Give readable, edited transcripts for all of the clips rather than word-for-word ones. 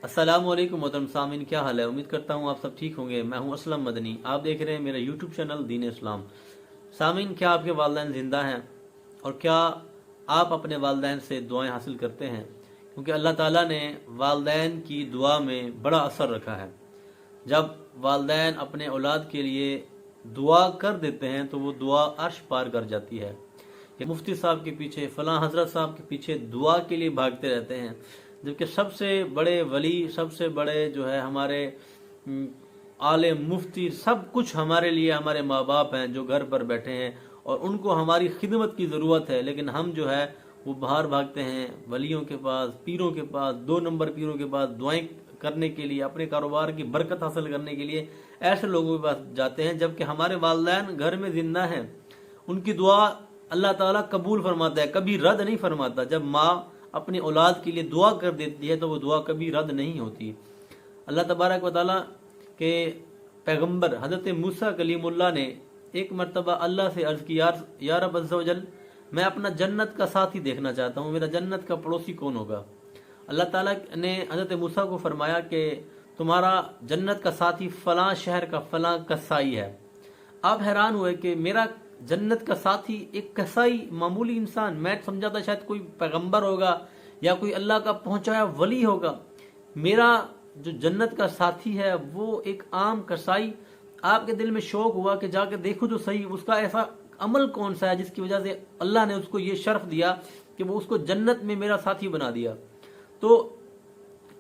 अस्सलामुअलैकुम मोहतरम सामीन, क्या हाल है। उम्मीद करता हूँ आप सब ठीक होंगे। मैं हूँ असलम मदनी, आप देख रहे हैं मेरा यूट्यूब चैनल दीन इस्लाम। सामीन, क्या आपके वालिदैन ज़िंदा हैं और क्या आप अपने वालिदैन से दुआएं हासिल करते हैं? क्योंकि अल्लाह ताला ने वालिदैन की दुआ में बड़ा असर रखा है। जब वालिदैन अपने औलाद के लिए दुआ कर देते हैं तो वो दुआ अर्श पार कर जाती है। कि मुफ्ती साहब के पीछे, फलां हजरत साहब के पीछे दुआ के लिए भागते रहते हैं, जबकि सबसे बड़े वली, सबसे बड़े जो है हमारे आले मुफ्ती, सब कुछ हमारे लिए हमारे माँ बाप हैं जो घर पर बैठे हैं और उनको हमारी खिदमत की ज़रूरत है। लेकिन हम जो है वो बाहर भागते हैं वलियों के पास, पीरों के पास, 2 नंबर पीरों के पास दुआएं करने के लिए, अपने कारोबार की बरकत हासिल करने के लिए ऐसे लोगों के पास जाते हैं। जबकि हमारे वालिदैन घर में जिंदा हैं, उनकी दुआ अल्लाह ताला कबूल फरमाता है, कभी रद्द नहीं फरमाता। जब माँ अपनी औलाद के लिए दुआ कर देती है तो वो दुआ कभी रद्द नहीं होती। अल्लाह तबारक व तआला के पैगंबर हज़रत मूसा कलीमुल्लाह ने एक मरतबा अल्लाह से अर्ज़ की, या रब अज़्ज़ा वजल, मैं अपना जन्नत का साथी देखना चाहता हूँ, मेरा जन्नत का पड़ोसी कौन होगा। अल्लाह ताला ने हज़रत मूसा को फरमाया कि तुम्हारा जन्नत का साथी फ़लाँ शहर का फ़लाँ कसाई है। आप हैरान हुए कि मेरा जन्नत का साथी एक कसाई मामूली इंसान, मैं समझा था शायद कोई पैगंबर होगा या कोई अल्लाह का पहुंचाया वली होगा। मेरा जो जन्नत का साथी है वो एक आम कसाई। आपके दिल में शौक हुआ कि जाकर देखो तो सही, उसका ऐसा अमल कौन सा है जिसकी वजह से अल्लाह ने उसको ये शर्फ दिया कि वो उसको जन्नत में मेरा साथी बना दिया। तो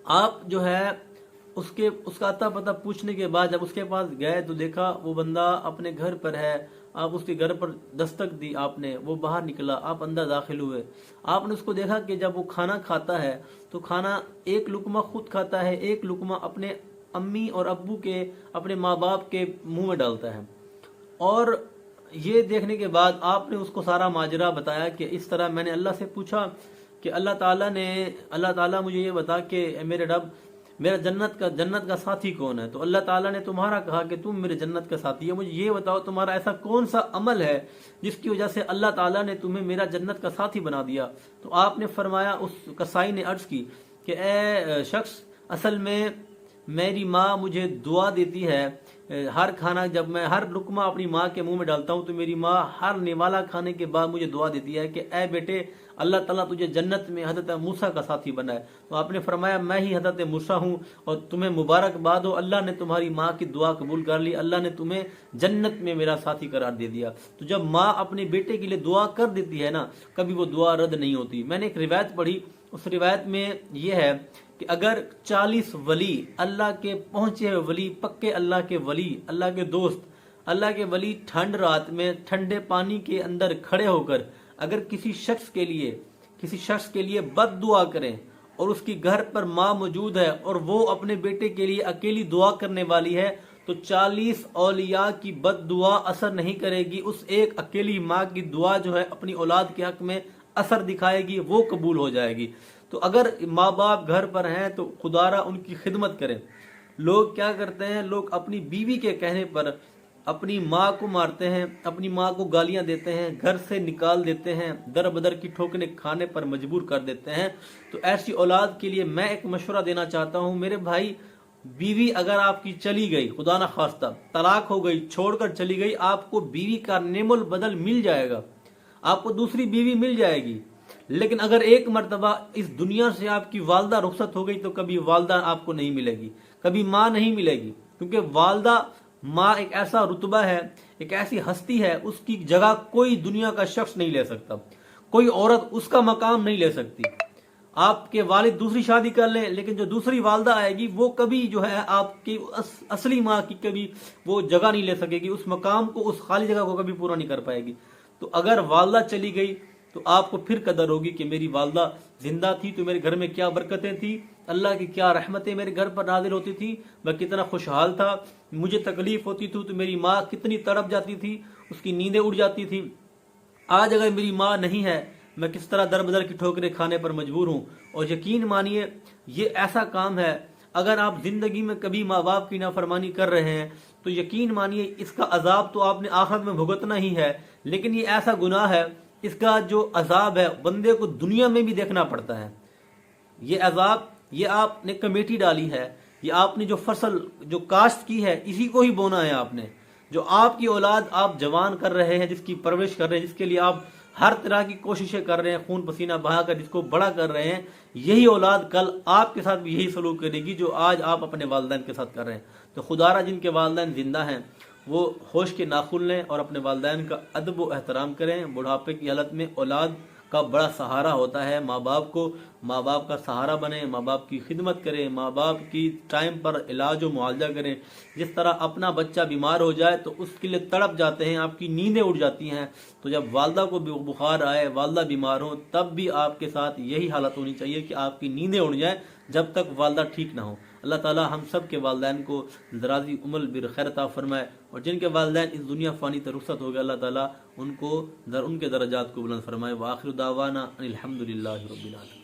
आप जो है उसका अता पता पूछने के बाद जब उसके पास गए तो देखा वो बंदा अपने घर पर है। आप उसके घर पर दस्तक दी आपने, वो बाहर निकला, आप अंदर दाखिल हुए। आपने उसको देखा कि जब वो खाना खाता है तो खाना एक लुकमा खुद खाता है, एक लुकमा अपने अम्मी और अब्बू के, अपने माँ बाप के मुंह में डालता है। और ये देखने के बाद आपने उसको सारा माजरा बताया कि इस तरह मैंने अल्लाह से पूछा कि अल्लाह ताला मुझे ये बता कि मेरे रब, मेरा जन्नत का साथी कौन है। तो अल्लाह ताला ने तुम्हारा कहा कि तुम मेरे जन्नत का साथी है, मुझे ये बताओ तुम्हारा ऐसा कौन सा अमल है जिसकी वजह से अल्लाह ताला ने तुम्हें मेरा जन्नत का साथी बना दिया। तो आपने फरमाया, उस कसाई ने अर्ज की कि ए शख्स, असल में मेरी माँ मुझे दुआ देती है, हर खाना जब मैं हर लुकमा अपनी माँ के मुंह में डालता हूँ तो मेरी माँ हर निवाला खाने के बाद मुझे दुआ देती है कि ए बेटे, अल्लाह ताला तुझे जन्नत में हज़रत मूसा का साथी बनाए। तो आपने फरमाया, मैं ही हज़रत मूसा हूँ और तुम्हें मुबारकबाद हो, अल्लाह ने तुम्हारी माँ की दुआ कबूल कर ली, अल्लाह ने तुम्हें जन्नत में मेरा साथी करार दे दिया। तो जब माँ अपने बेटे के लिए दुआ कर देती है ना, कभी वो दुआ रद्द नहीं होती। मैंने एक रिवायत पढ़ी, उस रिवायत में यह है कि अगर 40 वली, अल्लाह के पहुंचे हुए वली, पक्के अल्लाह के वली, अल्लाह के दोस्त, अल्लाह के वली ठंड रात में ठंडे पानी के अंदर खड़े होकर अगर किसी शख्स के लिए बद दुआ करें और उसकी घर पर माँ मौजूद है और वो अपने बेटे के लिए अकेली दुआ करने वाली है, तो 40 औलिया की बद दुआ असर नहीं करेगी। उस एक अकेली माँ की दुआ जो है अपनी औलाद के हक में असर दिखाएगी, वो कबूल हो जाएगी। तो अगर माँ बाप घर पर हैं तो खुदारा उनकी खिदमत करें। लोग क्या करते हैं, लोग अपनी बीवी के कहने पर अपनी माँ को मारते हैं, अपनी माँ को गालियां देते हैं, घर से निकाल देते हैं, दर बदर की ठोकरें खाने पर मजबूर कर देते हैं। तो ऐसी औलाद के लिए मैं एक मशवरा देना चाहता हूँ, मेरे भाई, बीवी अगर आपकी चली गई, खुदा ना खास्ता तलाक हो गई, छोड़कर चली गई, आपको बीवी का नेमुल बदल मिल जाएगा, आपको दूसरी बीवी मिल जाएगी। लेकिन अगर एक मर्तबा इस दुनिया से आपकी वालदा रुखसत हो गई तो कभी वालदा आपको नहीं मिलेगी, कभी माँ नहीं मिलेगी। क्योंकि वालदा, माँ एक ऐसा रुतबा है, एक ऐसी हस्ती है, उसकी जगह कोई दुनिया का शख्स नहीं ले सकता, कोई औरत उसका मकाम नहीं ले सकती। आपके वालिद दूसरी शादी कर लें, लेकिन जो दूसरी वालदा आएगी वो कभी जो है आपकी असली माँ की कभी वो जगह नहीं ले सकेगी, उस मकाम को, उस खाली जगह को कभी पूरा नहीं कर पाएगी। तो अगर वालदा चली गई तो आपको फिर कदर होगी कि मेरी वालदा जिंदा थी तो मेरे घर में क्या बरकतें थी, अल्लाह की क्या रहमतें मेरे घर पर नाजिल होती थी, मैं कितना खुशहाल था, मुझे तकलीफ होती थी तो मेरी माँ कितनी तड़प जाती थी, उसकी नींदें उड़ जाती थी। आज अगर मेरी माँ नहीं है, मैं किस तरह दर बदर की ठोकरें खाने पर मजबूर हूँ। और यकीन मानिए ये ऐसा काम है, अगर आप जिंदगी में कभी माँ बाप की नाफरमानी कर रहे हैं तो यकीन मानिए इसका अजाब तो आपने आखिरत में भुगतना ही है। लेकिन ये ऐसा गुनाह है, इसका जो अजाब है बंदे को दुनिया में भी देखना पड़ता है। ये अजाब یہ آپ نے کمیٹی ڈالی ہے، یہ آپ نے جو فصل جو کاشت کی ہے اسی کو ہی بونا ہے آپ نے. جو آپ کی اولاد آپ جوان کر رہے ہیں، جس کی پرورش کر رہے ہیں، جس کے لیے آپ ہر طرح کی کوششیں کر رہے ہیں، خون پسینہ بہا کر جس کو بڑا کر رہے ہیں، یہی اولاد کل آپ کے ساتھ بھی یہی سلوک کرے گی جو آج آپ اپنے والدین کے ساتھ کر رہے ہیں. تو خدا را جن کے والدین زندہ ہیں وہ ہوش کے ناخن لیں اور اپنے والدین کا ادب و احترام کریں. بڑھاپے کی حالت میں اولاد کا بڑا سہارا ہوتا ہے. ماں باپ کا سہارا بنیں، ماں باپ کی خدمت کریں، ماں باپ کی ٹائم پر علاج و معالجہ کریں. جس طرح اپنا بچہ بیمار ہو جائے تو اس کے لیے تڑپ جاتے ہیں، آپ کی نیندیں اڑ جاتی ہیں، تو جب والدہ کو بخار آئے، والدہ بیمار ہو، تب بھی آپ کے ساتھ یہی حالت ہونی چاہیے کہ آپ کی نیندیں اڑ جائیں جب تک والدہ ٹھیک نہ ہو. اللہ تعالی ہم سب کے والدین کو درازی عمر بالخیر عطا فرمائے، اور جن کے والدین اس دنیا فانی سے رخصت ہو گئے اللہ تعالی ان کے درجات کو بلند فرمائے. وآخر دعوانا ان الحمد للہ رب العالمین.